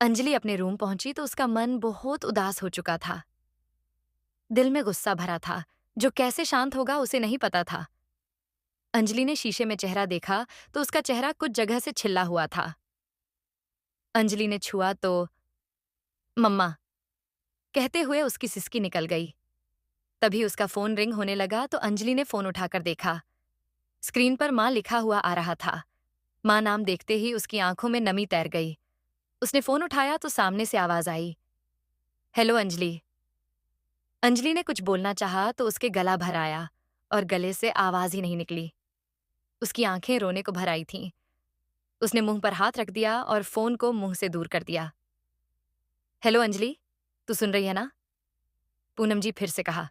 अंजलि अपने रूम पहुंची तो उसका मन बहुत उदास हो चुका था। दिल में गुस्सा भरा था, जो कैसे शांत होगा उसे नहीं पता था। अंजलि ने शीशे में चेहरा देखा तो उसका चेहरा कुछ जगह से छिला हुआ था। अंजलि ने छुआ तो मम्मा कहते हुए उसकी सिसकी निकल गई। तभी उसका फोन रिंग होने लगा तो अंजलि ने फोन उठाकर देखा। स्क्रीन पर माँ लिखा हुआ आ रहा था। माँ नाम देखते ही उसकी आंखों में नमी तैर गई। उसने फोन उठाया तो सामने से आवाज आई, हेलो अंजलि। अंजलि ने कुछ बोलना चाहा तो उसके गला भर आया और गले से आवाज ही नहीं निकली। उसकी आंखें रोने को भर आई थीं। उसने मुंह पर हाथ रख दिया और फोन को मुंह से दूर कर दिया। हेलो अंजलि, तू सुन रही है ना? पूनम जी फिर से कहा।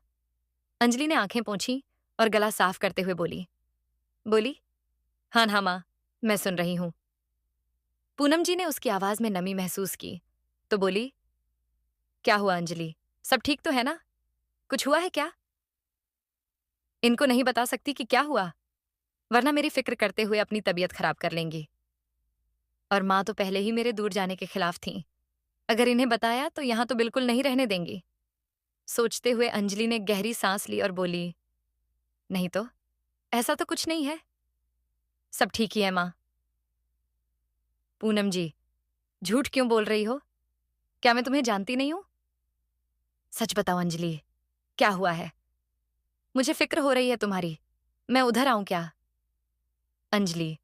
अंजलि ने आंखें पोंछी और गला साफ करते हुए बोली, बोली, हाँ हाँ माँ, मैं सुन रही हूँ। पूनम जी ने उसकी आवाज में नमी महसूस की तो बोली, क्या हुआ अंजलि, सब ठीक तो है ना? कुछ हुआ है क्या? इनको नहीं बता सकती कि क्या हुआ, वरना मेरी फिक्र करते हुए अपनी तबीयत खराब कर लेंगी। और माँ तो पहले ही मेरे दूर जाने के खिलाफ थी। अगर इन्हें बताया तो यहां तो बिल्कुल नहीं रहने देंगी। सोचते हुए अंजलि ने गहरी सांस ली और बोली, नहीं तो, ऐसा तो कुछ नहीं है, सब ठीक ही है माँ। पूनम जी, झूठ क्यों बोल रही हो? क्या मैं तुम्हें जानती नहीं हूं? सच बताओ अंजलि, क्या हुआ है? मुझे फिक्र हो रही है तुम्हारी। मैं उधर आऊं क्या? अंजलि,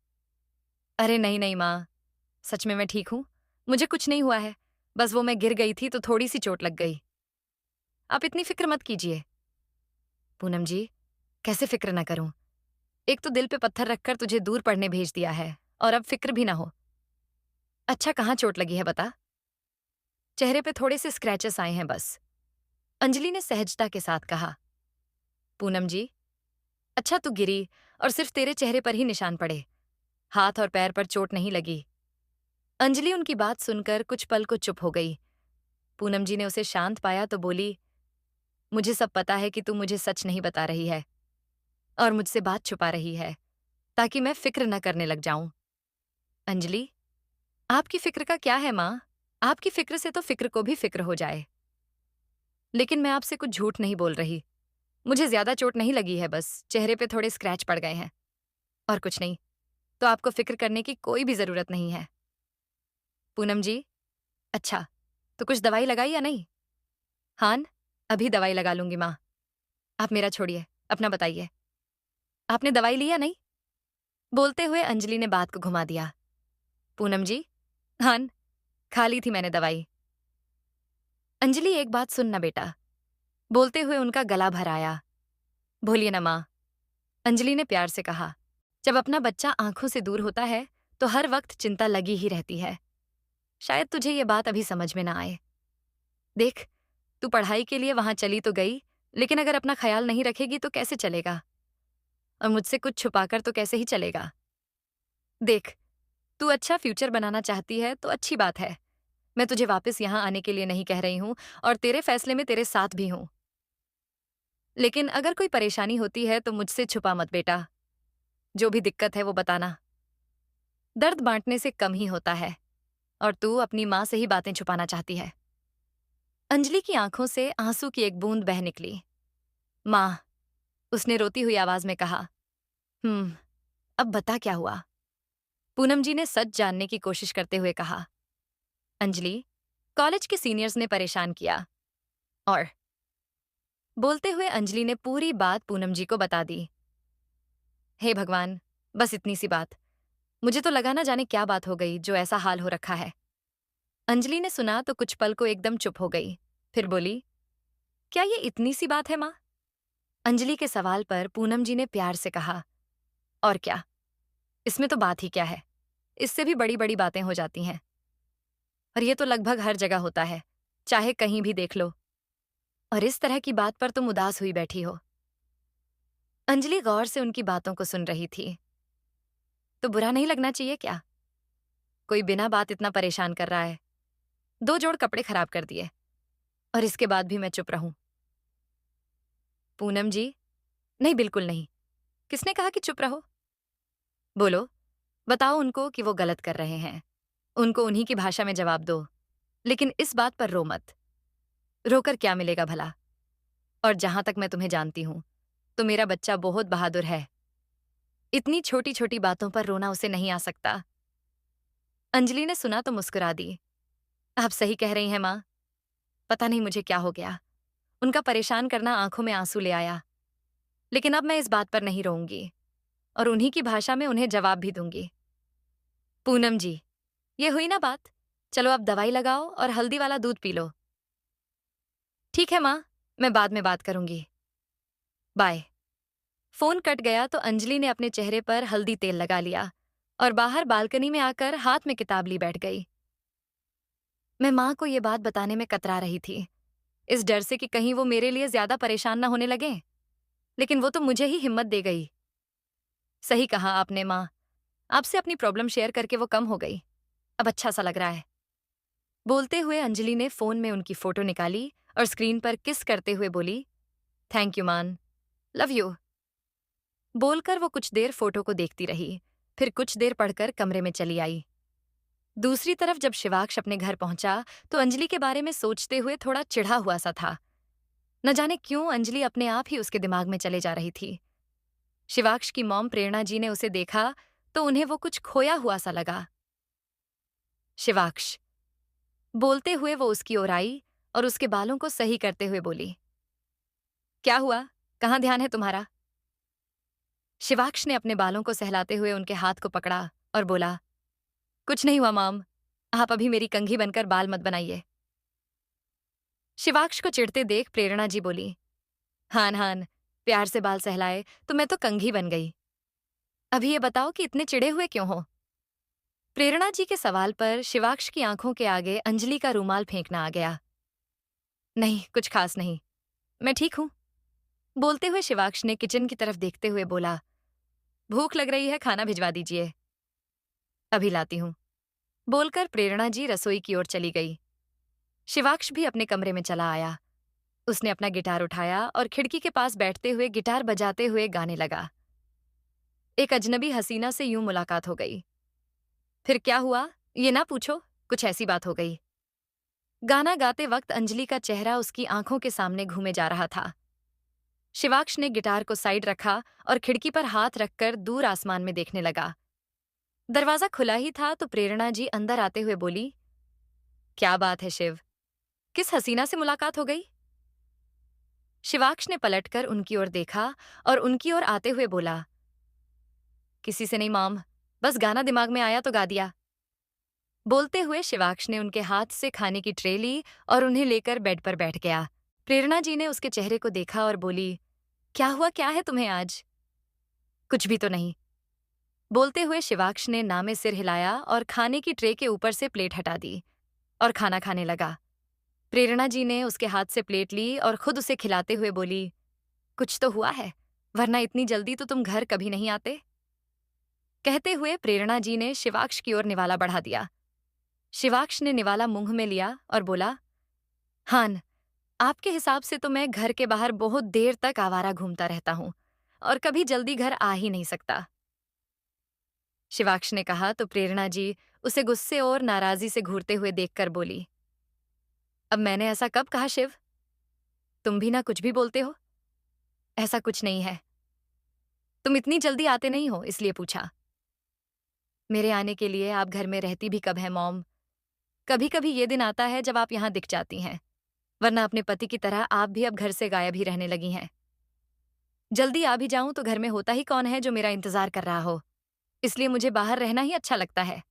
अरे नहीं नहीं माँ, सच में मैं ठीक हूं। मुझे कुछ नहीं हुआ है, बस वो मैं गिर गई थी तो थोड़ी सी चोट लग गई। आप इतनी फिक्र मत कीजिए। पूनम जी, कैसे फिक्र ना करूं? एक तो दिल पे पत्थर रखकर तुझे दूर पढ़ने भेज दिया है और अब फिक्र भी ना हो। अच्छा, कहाँ चोट लगी है बता? चेहरे पे थोड़े से स्क्रैचेस आए हैं बस, अंजलि ने सहजता के साथ कहा। पूनम जी, अच्छा तू गिरी और सिर्फ तेरे चेहरे पर ही निशान पड़े, हाथ और पैर पर चोट नहीं लगी। अंजलि उनकी बात सुनकर कुछ पल को चुप हो गई। पूनम जी ने उसे शांत पाया तो बोली, मुझे सब पता है कि तू मुझे सच नहीं बता रही है और मुझसे बात छुपा रही है ताकि मैं फिक्र न करने लग जाऊं। अंजलि, आपकी फिक्र का क्या है माँ? आपकी फिक्र से तो फिक्र को भी फिक्र हो जाए। लेकिन मैं आपसे कुछ झूठ नहीं बोल रही। मुझे ज्यादा चोट नहीं लगी है, बस चेहरे पे थोड़े स्क्रैच पड़ गए हैं और कुछ नहीं। तो आपको फिक्र करने की कोई भी जरूरत नहीं है। पूनम जी, अच्छा, तो कुछ दवाई लगाई या नहीं? हान, अभी दवाई लगा लूंगी माँ। आप मेरा छोड़िए, अपना बताइए, आपने दवाई ली या नहीं? बोलते हुए अंजलि ने बात को घुमा दिया। पूनम जी, हान, खा ली थी मैंने दवाई। अंजलि, एक बात सुनना बेटा, बोलते हुए उनका गला भर आया। बोलिए ना माँ, अंजलि ने प्यार से कहा। जब अपना बच्चा आंखों से दूर होता है तो हर वक्त चिंता लगी ही रहती है। शायद तुझे ये बात अभी समझ में ना आए। देख, तू पढ़ाई के लिए वहां चली तो गई, लेकिन अगर अपना ख्याल नहीं रखेगी तो कैसे चलेगा? और मुझसे कुछ छुपाकर तो कैसे ही चलेगा? देख, तू अच्छा फ्यूचर बनाना चाहती है तो अच्छी बात है। मैं तुझे वापस यहाँ आने के लिए नहीं कह रही हूँ और तेरे फैसले में तेरे साथ भी हूँ। लेकिन अगर कोई परेशानी होती है तो मुझसे छुपा मत बेटा। जो भी दिक्कत है वो बताना। दर्द बांटने से कम ही होता है और तू अपनी माँ से ही बातें छुपाना चाहती है। अंजलि की आंखों से आंसू की एक बूंद बह निकली। माँ, उसने रोती हुई आवाज में कहा। अब बता क्या हुआ? पूनम जी ने सच जानने की कोशिश करते हुए कहा। अंजलि, कॉलेज के सीनियर्स ने परेशान किया और बोलते हुए अंजलि ने पूरी बात पूनम जी को बता दी। हे भगवान, बस इतनी सी बात। मुझे तो लगा ना जाने क्या बात हो गई जो ऐसा हाल हो रखा है। अंजलि ने सुना तो कुछ पल को एकदम चुप हो गई, फिर बोली, क्या ये इतनी सी बात है माँ? अंजलि के सवाल पर पूनम जी ने प्यार से कहा, और क्या, इसमें तो बात ही क्या है, इससे भी बड़ी बड़ी बातें हो जाती हैं। और ये तो लगभग हर जगह होता है, चाहे कहीं भी देख लो। और इस तरह की बात पर तुम उदास हुई बैठी हो। अंजलि गौर से उनकी बातों को सुन रही थी। तो बुरा नहीं लगना चाहिए क्या? कोई बिना बात इतना परेशान कर रहा है, दो जोड़ कपड़े खराब कर दिए, और इसके बाद भी मैं चुप रहूं? पूनम जी, नहीं बिल्कुल नहीं। किसने कहा कि चुप रहो? बोलो, बताओ उनको कि वो गलत कर रहे हैं। उनको उन्हीं की भाषा में जवाब दो। लेकिन इस बात पर रो मत। रोकर क्या मिलेगा भला? और जहां तक मैं तुम्हें जानती हूं, तो मेरा बच्चा बहुत बहादुर है। इतनी छोटी-छोटी बातों पर रोना उसे नहीं आ सकता। अंजलि ने सुना तो मुस्कुरा दी। आप सही कह रही हैं, माँ। पता नहीं मुझे क्या हो गया। उनका परेशान करना आंखों में आंसू ले आया। लेकिन अब मैं इस बात पर नहीं रोऊंगी और उन्हीं की भाषा में उन्हें जवाब भी दूंगी। पूनम जी, ये हुई ना बात। चलो अब दवाई लगाओ और हल्दी वाला दूध पी लो। ठीक है माँ, मैं बाद में बात करूंगी। बाय। फोन कट गया तो अंजलि ने अपने चेहरे पर हल्दी तेल लगा लिया और बाहर बालकनी में आकर हाथ में किताब ली बैठ गई। मैं माँ को ये बात बताने में कतरा रही थी, इस डर से कि कहीं वो मेरे लिए ज्यादा परेशान ना होने लगे। लेकिन वो तो मुझे ही हिम्मत दे गई। सही कहा आपने माँ, आपसे अपनी प्रॉब्लम शेयर करके वो कम हो गई। अब अच्छा सा लग रहा है। बोलते हुए अंजलि ने फोन में उनकी फोटो निकाली और स्क्रीन पर किस करते हुए बोली, थैंक यू मान, लव यू। बोलकर वो कुछ देर फोटो को देखती रही, फिर कुछ देर पढ़कर कमरे में चली आई। दूसरी तरफ जब शिवाक्ष अपने घर पहुंचा तो अंजलि के बारे में सोचते हुए थोड़ा चिढ़ा हुआ सा था। न जाने क्यों अंजलि अपने आप ही उसके दिमाग में चले जा रही थी। शिवाक्ष की मॉम प्रेरणा जी ने उसे देखा तो उन्हें वो कुछ खोया हुआ सा लगा। शिवाक्ष, बोलते हुए वो उसकी ओर आई और उसके बालों को सही करते हुए बोली, क्या हुआ? कहाँ ध्यान है तुम्हारा? शिवाक्ष ने अपने बालों को सहलाते हुए उनके हाथ को पकड़ा और बोला, कुछ नहीं हुआ मॉम, आप अभी मेरी कंघी बनकर बाल मत बनाइए। शिवाक्ष को चिढ़ते देख प्रेरणा जी बोली, हान हान, प्यार से बाल सहलाए तो मैं तो कंघी बन गई। अभी ये बताओ कि इतने चिढ़े हुए क्यों हो? प्रेरणा जी के सवाल पर शिवाक्ष की आंखों के आगे अंजलि का रूमाल फेंकना आ गया। नहीं, कुछ खास नहीं, मैं ठीक हूं। बोलते हुए शिवाक्ष ने किचन की तरफ देखते हुए बोला, भूख लग रही है, खाना भिजवा दीजिए। अभी लाती हूं। बोलकर प्रेरणा जी रसोई की ओर चली गई। शिवाक्ष भी अपने कमरे में चला आया। उसने अपना गिटार उठाया और खिड़की के पास बैठते हुए गिटार बजाते हुए गाने लगा। एक अजनबी हसीना से यूं मुलाकात हो गई। फिर क्या हुआ, ये ना पूछो, कुछ ऐसी बात हो गई। गाना गाते वक्त अंजलि का चेहरा उसकी आंखों के सामने घूमे जा रहा था। शिवाक्ष ने गिटार को साइड रखा और खिड़की पर हाथ रखकर दूर आसमान में देखने लगा। दरवाजा खुला ही था तो प्रेरणा जी अंदर आते हुए बोली, क्या बात है शिव, किस हसीना से मुलाकात हो गई? शिवाक्ष ने पलटकर उनकी ओर देखा और उनकी ओर आते हुए बोला, किसी से नहीं मॉम, बस गाना दिमाग में आया तो गा दिया। बोलते हुए शिवाक्ष ने उनके हाथ से खाने की ट्रे ली और उन्हें लेकर बेड पर बैठ गया। प्रेरणा जी ने उसके चेहरे को देखा और बोली, क्या हुआ, क्या है तुम्हें आज? कुछ भी तो नहीं। बोलते हुए शिवाक्ष ने नामे सिर हिलाया और खाने की ट्रे के ऊपर से प्लेट हटा दी और खाना खाने लगा। प्रेरणा जी ने उसके हाथ से प्लेट ली और खुद उसे खिलाते हुए बोली, कुछ तो हुआ है, वरना इतनी जल्दी तो तुम घर कभी नहीं आते। कहते हुए प्रेरणा जी ने शिवाक्ष की ओर निवाला बढ़ा दिया। शिवाक्ष ने निवाला मुंह में लिया और बोला, हान, आपके हिसाब से तो मैं घर के बाहर बहुत देर तक आवारा घूमता रहता हूं और कभी जल्दी घर आ ही नहीं सकता। शिवाक्ष ने कहा तो प्रेरणा जी उसे गुस्से और नाराजी से घूरते हुए देखकर बोली, अब मैंने ऐसा कब कहा शिव? तुम भी ना कुछ भी बोलते हो। ऐसा कुछ नहीं है, तुम इतनी जल्दी आते नहीं हो इसलिए पूछा। मेरे आने के लिए आप घर में रहती भी कब है मॉम? कभी कभी ये दिन आता है जब आप यहाँ दिख जाती हैं, वरना अपने पति की तरह आप भी अब घर से गायब ही रहने लगी हैं। जल्दी आ भी जाऊं तो घर में होता ही कौन है जो मेरा इंतजार कर रहा हो, इसलिए मुझे बाहर रहना ही अच्छा लगता है।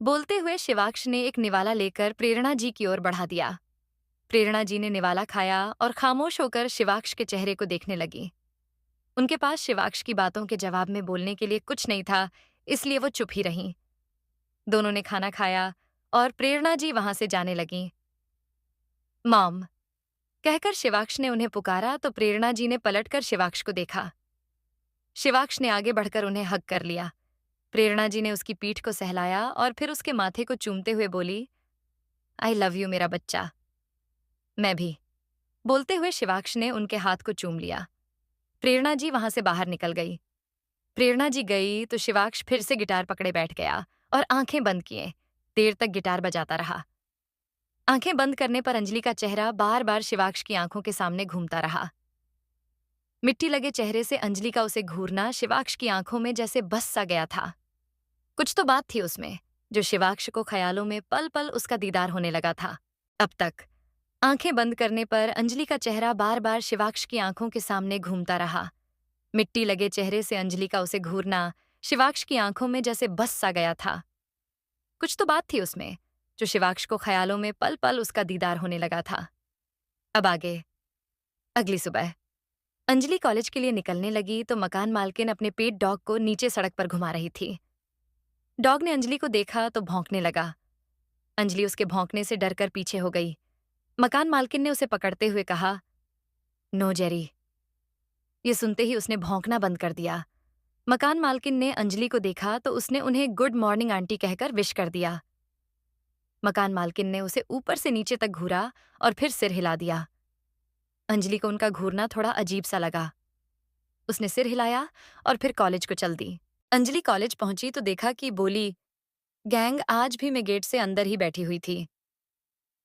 बोलते हुए शिवाक्ष ने एक निवाला लेकर प्रेरणा जी की ओर बढ़ा दिया। प्रेरणा जी ने निवाला खाया और खामोश होकर शिवाक्ष के चेहरे को देखने लगी। उनके पास शिवाक्ष की बातों के जवाब में बोलने के लिए कुछ नहीं था, इसलिए वो चुप ही रहीं। दोनों ने खाना खाया और प्रेरणा जी वहां से जाने लगीं। मॉम कहकर शिवाक्ष ने उन्हें पुकारा तो प्रेरणा जी ने पलटकर शिवाक्ष को देखा। शिवाक्ष ने आगे बढ़कर उन्हें हग कर लिया। प्रेरणा जी ने उसकी पीठ को सहलाया और फिर उसके माथे को चूमते हुए बोली, आई लव यू मेरा बच्चा। मैं भी। बोलते हुए शिवाक्ष ने उनके हाथ को चूम लिया। प्रेरणा जी वहां से बाहर निकल गई। प्रेरणा जी गई तो शिवाक्ष फिर से गिटार पकड़े बैठ गया और आंखें बंद किए देर तक गिटार बजाता रहा। आंखें बंद करने पर अंजलि का चेहरा बार बार शिवाक्ष की आंखों के सामने घूमता रहा। मिट्टी लगे चेहरे से अंजलि का उसे घूरना शिवाक्ष की आंखों में जैसे बस सा गया था। कुछ तो बात थी उसमें जो शिवाक्ष को ख्यालों में पल पल उसका दीदार होने लगा था। अब तक आंखें बंद करने पर अंजलि का चेहरा बार बार शिवाक्ष की आंखों के सामने घूमता रहा। मिट्टी लगे चेहरे से अंजलि का उसे घूरना शिवाक्ष की आंखों में जैसे बस सा गया था। कुछ तो बात थी उसमें जो शिवाक्ष को ख्यालों में पल पल उसका दीदार होने लगा था। अब आगे। अगली सुबह अंजलि कॉलेज के लिए निकलने लगी तो मकान मालकिन अपने पेट डॉग को नीचे सड़क पर घुमा रही थी। डॉग ने अंजलि को देखा तो भौंकने लगा। अंजलि उसके भौंकने से डरकर पीछे हो गई। मकान मालकिन ने उसे पकड़ते हुए कहा, नो जेरी। ये सुनते ही उसने भौंकना बंद कर दिया। मकान मालकिन ने अंजलि को देखा तो उसने उन्हें गुड मॉर्निंग आंटी कहकर विश कर दिया। मकान मालकिन ने उसे ऊपर से नीचे तक घूरा और फिर सिर हिला दिया। अंजलि को उनका घूरना थोड़ा अजीब सा लगा। उसने सिर हिलाया और फिर कॉलेज को चल दी। अंजलि कॉलेज पहुंची तो देखा कि बोली, गैंग आज भी मैं गेट से अंदर ही बैठी हुई थी।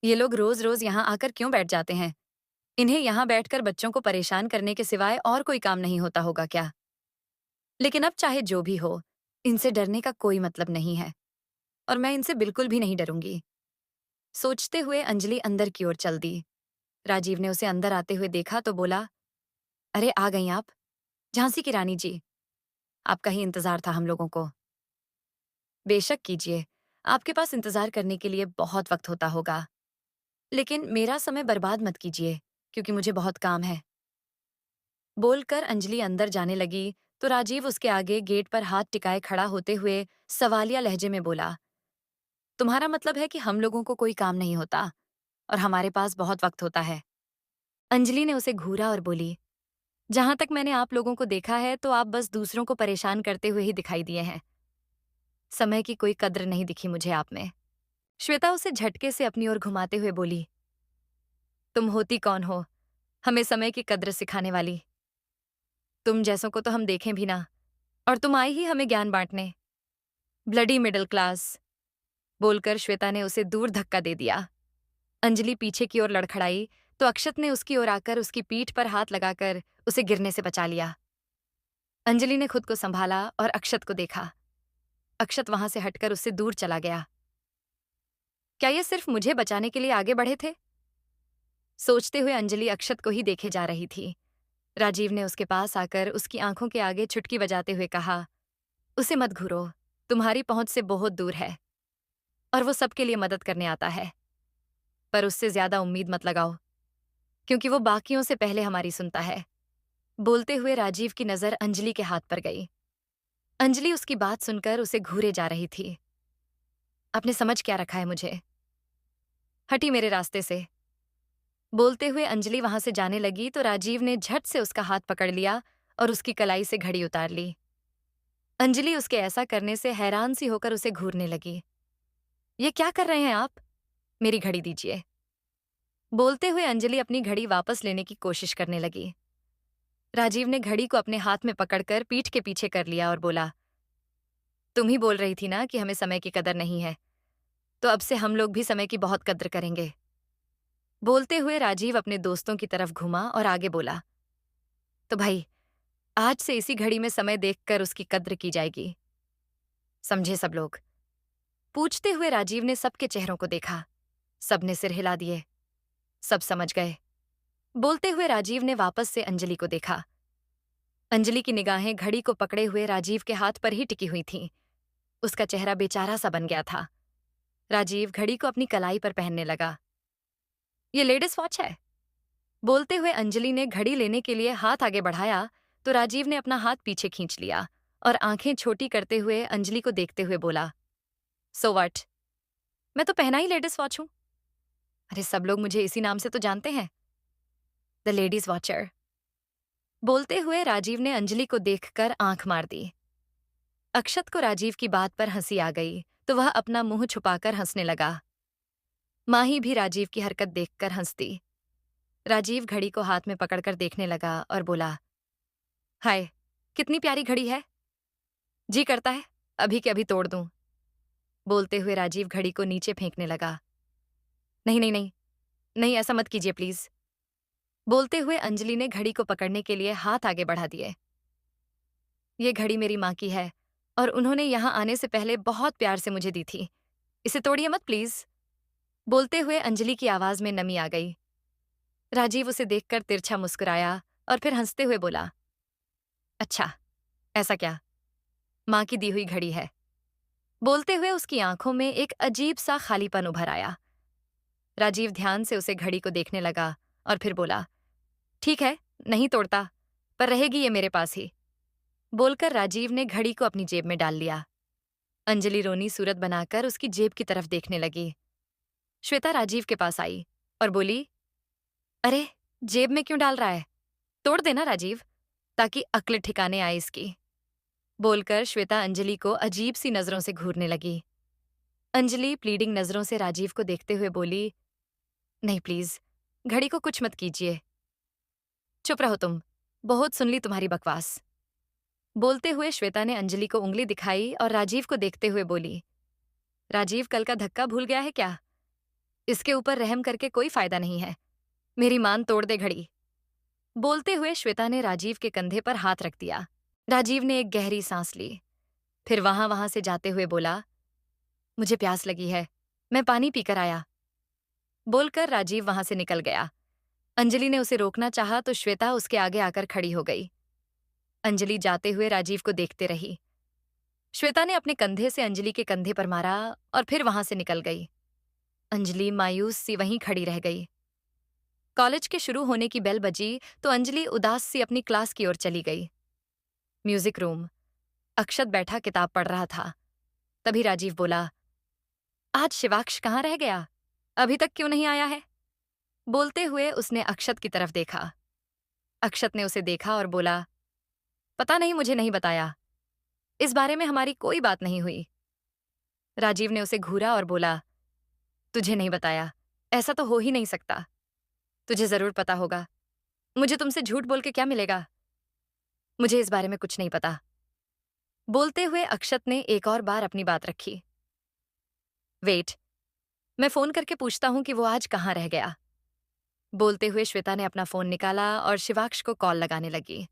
ये लोग रोज रोज यहाँ आकर क्यों बैठ जाते हैं? इन्हें यहाँ बैठकर बच्चों को परेशान करने के सिवाय और कोई काम नहीं होता होगा क्या? लेकिन अब चाहे जो भी हो, इनसे डरने का कोई मतलब नहीं है और मैं इनसे बिल्कुल भी नहीं डरूंगी। सोचते हुए अंजलि अंदर की ओर चल दी। राजीव ने उसे अंदर आते हुए देखा तो बोला, अरे आ गई आप? झांसी की रानी जी, आपका ही इंतजार था हम लोगों को। बेशक कीजिए, आपके पास इंतजार करने के लिए बहुत वक्त होता होगा, लेकिन मेरा समय बर्बाद मत कीजिए क्योंकि मुझे बहुत काम है। बोलकर अंजलि अंदर जाने लगी तो राजीव उसके आगे गेट पर हाथ टिकाए खड़ा होते हुए सवालिया लहजे में बोला, तुम्हारा मतलब है कि हम लोगों को कोई काम नहीं होता और हमारे पास बहुत वक्त होता है? अंजलि ने उसे घूरा और बोली, जहां तक मैंने आप लोगों को देखा है तो आप बस दूसरों को परेशान करते हुए ही दिखाई दिए हैं। समय की कोई कद्र नहीं दिखी मुझे आप में। श्वेता उसे झटके से अपनी ओर घुमाते हुए बोली, तुम होती कौन हो हमें समय की कद्र सिखाने वाली? तुम जैसों को तो हम देखें भी ना, और तुम आई ही हमें ज्ञान बांटने। Bloody middle class. बोलकर श्वेता ने उसे दूर धक्का दे दिया। अंजलि पीछे की ओर लड़खड़ाई तो अक्षत ने उसकी ओर आकर उसकी पीठ पर हाथ लगाकर उसे गिरने से बचा लिया। अंजलि ने खुद को संभाला और अक्षत को देखा। अक्षत वहां से हटकर उससे दूर चला गया। क्या ये सिर्फ मुझे बचाने के लिए आगे बढ़े थे? सोचते हुए अंजलि अक्षत को ही देखे जा रही थी। राजीव ने उसके पास आकर उसकी आंखों के आगे चुटकी बजाते हुए कहा, उसे मत घूरो, तुम्हारी पहुंच से बहुत दूर है और वो सबके लिए मदद करने आता है। पर उससे ज्यादा उम्मीद मत लगाओ क्योंकि वो बाकियों से पहले हमारी सुनता है। बोलते हुए राजीव की नजर अंजलि के हाथ पर गई। अंजलि उसकी बात सुनकर उसे घूरे जा रही थी। आपने समझ क्या रखा है मुझे? हटी मेरे रास्ते से। बोलते हुए अंजलि वहां से जाने लगी तो राजीव ने झट से उसका हाथ पकड़ लिया और उसकी कलाई से घड़ी उतार ली। अंजलि उसके ऐसा करने से हैरान सी होकर उसे घूरने लगी। ये क्या कर रहे हैं आप? मेरी घड़ी दीजिए। बोलते हुए अंजलि अपनी घड़ी वापस लेने की कोशिश करने लगी। राजीव ने घड़ी को अपने हाथ में पकड़कर पीठ के पीछे कर लिया और बोला, तुम ही बोल रही थी ना कि हमें समय की कदर नहीं है, तो अब से हम लोग भी समय की बहुत कद्र करेंगे। बोलते हुए राजीव अपने दोस्तों की तरफ घुमा और आगे बोला, तो भाई आज से इसी घड़ी में समय देखकर उसकी कद्र की जाएगी। समझे सब लोग? पूछते हुए राजीव ने सबके चेहरों को देखा। सबने सिर हिला दिए। सब समझ गए। बोलते हुए राजीव ने वापस से अंजलि को देखा। अंजलि की निगाहें घड़ी को पकड़े हुए राजीव के हाथ पर ही टिकी हुई थीं। उसका चेहरा बेचारा सा बन गया था। राजीव घड़ी को अपनी कलाई पर पहनने लगा। ये लेडीज वॉच है। बोलते हुए अंजलि ने घड़ी लेने के लिए हाथ आगे बढ़ाया तो राजीव ने अपना हाथ पीछे खींच लिया और आंखें छोटी करते हुए अंजलि को देखते हुए बोला, सो व्हाट? मैं तो पहना ही लेडीज वॉच हूं। अरे सब लोग मुझे इसी नाम से तो जानते हैं, द लेडीज वॉचर। बोलते हुए राजीव ने अंजलि को देखकर आंख मार दी। अक्षत को राजीव की बात पर हंसी आ गई तो वह अपना मुंह छुपाकर हंसने लगा। माही भी राजीव की हरकत देखकर हंसती। राजीव घड़ी को हाथ में पकड़कर देखने लगा और बोला, हाय, कितनी प्यारी घड़ी है। जी करता है अभी के अभी तोड़ दूं। बोलते हुए राजीव घड़ी को नीचे फेंकने लगा। नहीं नहीं नहीं, नहीं ऐसा मत कीजिए प्लीज। बोलते हुए अंजलि ने घड़ी को पकड़ने के लिए हाथ आगे बढ़ा दिए। ये घड़ी मेरी माँ की है और उन्होंने यहाँ आने से पहले बहुत प्यार से मुझे दी थी। इसे तोड़िए मत प्लीज। बोलते हुए अंजलि की आवाज में नमी आ गई। राजीव उसे देखकर तिरछा मुस्कुराया और फिर हंसते हुए बोला, अच्छा, ऐसा क्या? माँ की दी हुई घड़ी है। बोलते हुए उसकी आंखों में एक अजीब सा खालीपन उभर आया। राजीव ध्यान से उसे घड़ी को देखने लगा और फिर बोला, ठीक है, नहीं तोड़ता, पर रहेगी ये मेरे पास ही। बोलकर राजीव ने घड़ी को अपनी जेब में डाल लिया। अंजलि रोनी सूरत बनाकर उसकी जेब की तरफ देखने लगी। श्वेता राजीव के पास आई और बोली, अरे, जेब में क्यों डाल रहा है? तोड़ देना राजीव, ताकि अक्ल ठिकाने आए इसकी। बोलकर श्वेता अंजलि को अजीब सी नजरों से घूरने लगी। अंजलि प्लीडिंग नजरों से राजीव को देखते हुए बोली, नहीं प्लीज, घड़ी को कुछ मत कीजिए। चुप रहो तुम, बहुत सुन ली तुम्हारी बकवास। बोलते हुए श्वेता ने अंजलि को उंगली दिखाई और राजीव को देखते हुए बोली, राजीव कल का धक्का भूल गया है क्या? इसके ऊपर रहम करके कोई फायदा नहीं है। मेरी मान तोड़ दे घड़ी। बोलते हुए श्वेता ने राजीव के कंधे पर हाथ रख दिया। राजीव ने एक गहरी सांस ली, फिर वहां वहां से जाते हुए बोला, मुझे प्यास लगी है, मैं पानी पीकर आया। बोलकर राजीव वहां से निकल गया। अंजलि ने उसे रोकना चाहा तो श्वेता उसके आगे आकर खड़ी हो गई। अंजलि जाते हुए राजीव को देखते रही। श्वेता ने अपने कंधे से अंजलि के कंधे पर मारा और फिर वहां से निकल गई। अंजलि मायूस सी वहीं खड़ी रह गई। कॉलेज के शुरू होने की बेल बजी तो अंजलि उदास सी अपनी क्लास की ओर चली गई। Music room. अक्षत बैठा किताब पढ़ रहा था। तभी राजीव बोला, आज शिवाक्ष कहाँ रह गया? अभी तक क्यों नहीं आया है? बोलते हुए उसने अक्षत की तरफ देखा। अक्षत ने उसे देखा और बोला, पता नहीं, मुझे नहीं बताया। इस बारे में हमारी कोई बात नहीं हुई। राजीव ने उसे घूरा और बोला, तुझे नहीं बताया? ऐसा तो हो ही नहीं सकता। तुझे जरूर पता होगा। मुझे तुमसे झूठ बोल के क्या मिलेगा? मुझे इस बारे में कुछ नहीं पता। बोलते हुए अक्षत ने एक और बार अपनी बात रखी। वेट, मैं फोन करके पूछता हूं कि वो आज कहाँ रह गया। बोलते हुए श्वेता ने अपना फोन निकाला और शिवाक्ष को कॉल लगाने लगी।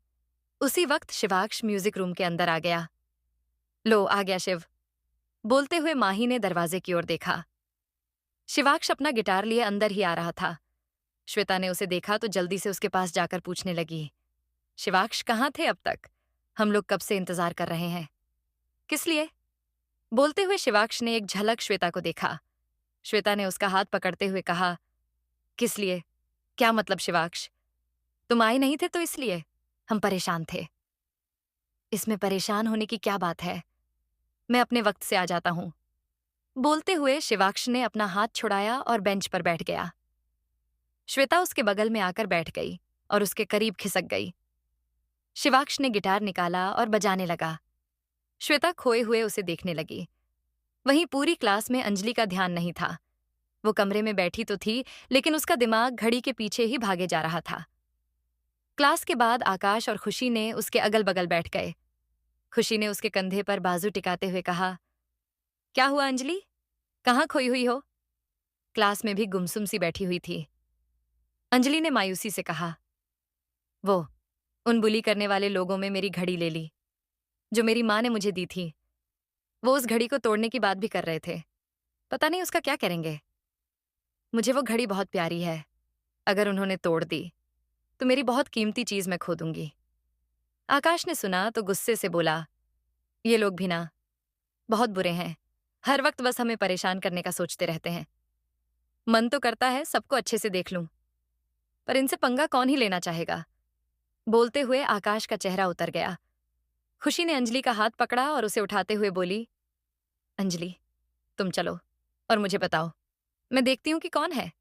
उसी वक्त शिवाक्ष म्यूजिक रूम के अंदर आ गया। लो, आ गया शिव। बोलते हुए माही ने दरवाजे की ओर देखा। शिवाक्ष अपना गिटार लिए अंदर ही आ रहा था। श्वेता ने उसे देखा तो जल्दी से उसके पास जाकर पूछने लगी, शिवाक्ष कहाँ थे अब तक? हम लोग कब से इंतजार कर रहे हैं। किस लिए? बोलते हुए शिवाक्ष ने एक झलक श्वेता को देखा। श्वेता ने उसका हाथ पकड़ते हुए कहा, किस लिए? क्या मतलब शिवाक्ष? तुम आए नहीं थे तो इसलिए? हम परेशान थे। इसमें परेशान होने की क्या बात है? मैं अपने वक्त से आ जाता हूं। बोलते हुए शिवाक्ष ने अपना हाथ छुड़ाया और बेंच पर बैठ गया। श्वेता उसके बगल में आकर बैठ गई और उसके करीब खिसक गई। शिवाक्ष ने गिटार निकाला और बजाने लगा। श्वेता खोए हुए उसे देखने लगी। वहीं पूरी क्लास में अंजलि का ध्यान नहीं था। वो कमरे में बैठी तो थी, लेकिन उसका दिमाग घड़ी के पीछे ही भागे जा रहा था। क्लास के बाद आकाश और खुशी ने उसके अगल बगल बैठ गए। खुशी ने उसके कंधे पर बाजू टिकाते हुए कहा, क्या हुआ अंजलि? कहाँ खोई हुई हो? क्लास में भी गुमसुम सी बैठी हुई थी। अंजलि ने मायूसी से कहा, वो उन बुली करने वाले लोगों में मेरी घड़ी ले ली, जो मेरी माँ ने मुझे दी थी। वो उस घड़ी को तोड़ने की बात भी कर रहे थे। पता नहीं उसका क्या करेंगे। मुझे वो घड़ी बहुत प्यारी है। अगर उन्होंने तोड़ दी तो मेरी बहुत कीमती चीज मैं खो दूंगी। आकाश ने सुना तो गुस्से से बोला, ये लोग भी ना बहुत बुरे हैं। हर वक्त बस हमें परेशान करने का सोचते रहते हैं। मन तो करता है सबको अच्छे से देख लूं, पर इनसे पंगा कौन ही लेना चाहेगा। बोलते हुए आकाश का चेहरा उतर गया। खुशी ने अंजलि का हाथ पकड़ा और उसे उठाते हुए बोली, अंजलि, तुम चलो और मुझे बताओ, मैं देखती हूं कि कौन है।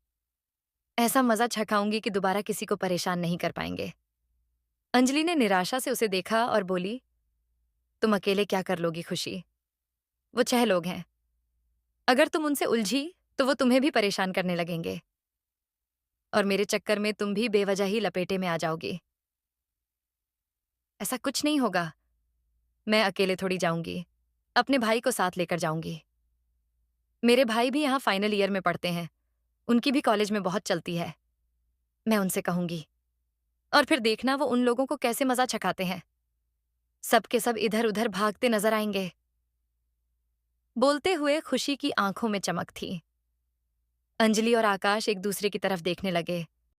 ऐसा मजा छकाऊंगी कि दोबारा किसी को परेशान नहीं कर पाएंगे। अंजलि ने निराशा से उसे देखा और बोली, तुम अकेले क्या कर लोगी खुशी? वो 6 लोग हैं। अगर तुम उनसे उलझी तो वो तुम्हें भी परेशान करने लगेंगे और मेरे चक्कर में तुम भी बेवजह ही लपेटे में आ जाओगी। ऐसा कुछ नहीं होगा। मैं अकेले थोड़ी जाऊंगी, अपने भाई को साथ लेकर जाऊंगी। मेरे भाई भी यहाँ फाइनल ईयर में पढ़ते हैं उनकी भी कॉलेज में बहुत चलती है। मैं उनसे कहूंगी। और फिर देखना वो उन लोगों को कैसे मजा चखाते हैं। सब के सब इधर उधर भागते नजर आएंगे। बोलते हुए खुशी की आंखों में चमक थी। अंजलि और आकाश एक दूसरे की तरफ देखने लगे।